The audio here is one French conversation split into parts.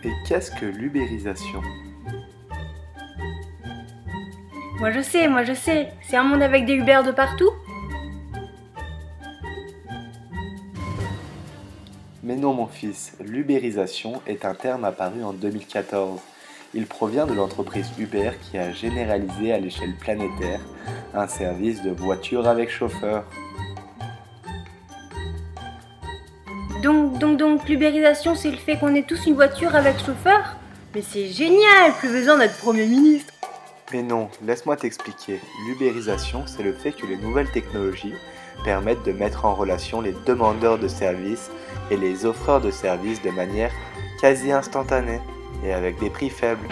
Et qu'est-ce que l'ubérisation? Moi je sais, c'est un monde avec des Uber de partout? Mais non mon fils, l'ubérisation est un terme apparu en 2014. Il provient de l'entreprise Uber qui a généralisé à l'échelle planétaire un service de voiture avec chauffeur. Donc, l'ubérisation, c'est le fait qu'on ait tous une voiture avec chauffeur? Mais c'est génial, plus besoin d'être Premier ministre. Mais non, laisse-moi t'expliquer. L'ubérisation, c'est le fait que les nouvelles technologies permettent de mettre en relation les demandeurs de services et les offreurs de services de manière quasi instantanée et avec des prix faibles.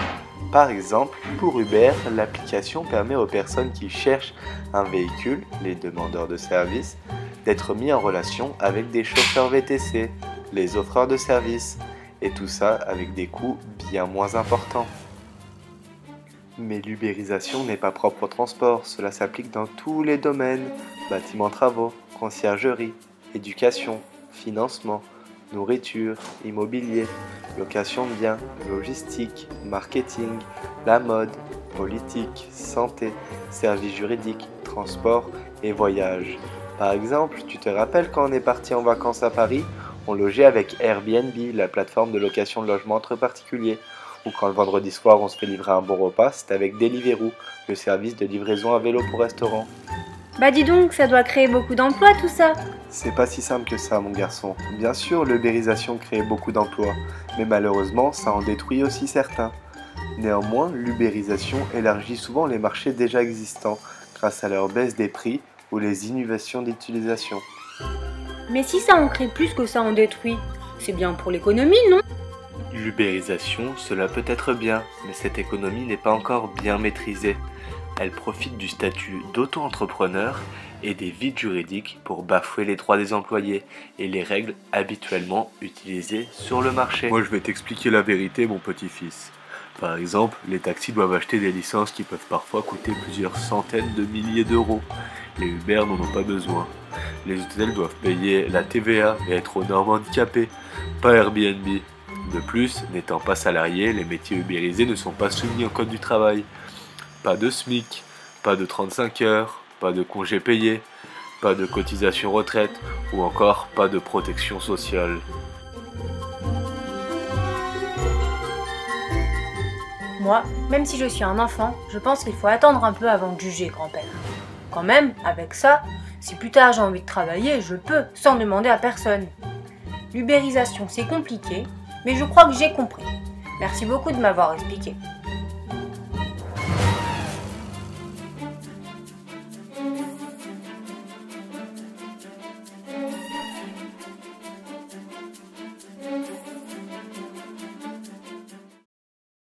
Par exemple, pour Uber, l'application permet aux personnes qui cherchent un véhicule, les demandeurs de services, d'être mis en relation avec des chauffeurs VTC, les offreurs de services, et tout ça avec des coûts bien moins importants. Mais l'ubérisation n'est pas propre au transport, cela s'applique dans tous les domaines, bâtiments travaux, conciergerie, éducation, financement, nourriture, immobilier, location de biens, logistique, marketing, la mode, politique, santé, services juridiques, transport et voyage. Par exemple, tu te rappelles quand on est parti en vacances à Paris, on logeait avec Airbnb, la plateforme de location de logement entre particuliers. Ou quand le vendredi soir on se fait livrer un bon repas, c'est avec Deliveroo, le service de livraison à vélo pour restaurant. Bah dis donc, ça doit créer beaucoup d'emplois tout ça. C'est pas si simple que ça mon garçon. Bien sûr, l'ubérisation crée beaucoup d'emplois, mais malheureusement ça en détruit aussi certains. Néanmoins, l'ubérisation élargit souvent les marchés déjà existants, grâce à leur baisse des prix ou les innovations d'utilisation. Mais si ça en crée plus que ça en détruit, c'est bien pour l'économie, non? L'ubérisation, cela peut être bien, mais cette économie n'est pas encore bien maîtrisée. Elle profite du statut d'auto-entrepreneur et des vides juridiques pour bafouer les droits des employés et les règles habituellement utilisées sur le marché. Moi je vais t'expliquer la vérité mon petit-fils. Par exemple, les taxis doivent acheter des licences qui peuvent parfois coûter plusieurs centaines de milliers d'euros. Les Uber n'en ont pas besoin. Les hôtels doivent payer la TVA et être aux normes handicapées, pas Airbnb. De plus, n'étant pas salariés, les métiers ubérisés ne sont pas soumis au code du travail. Pas de SMIC, pas de 35 heures, pas de congés payés, pas de cotisation retraite ou encore pas de protection sociale. Moi, même si je suis un enfant, je pense qu'il faut attendre un peu avant de juger grand-père. Quand même, avec ça, si plus tard j'ai envie de travailler, je peux, sans demander à personne. L'ubérisation, c'est compliqué, mais je crois que j'ai compris. Merci beaucoup de m'avoir expliqué.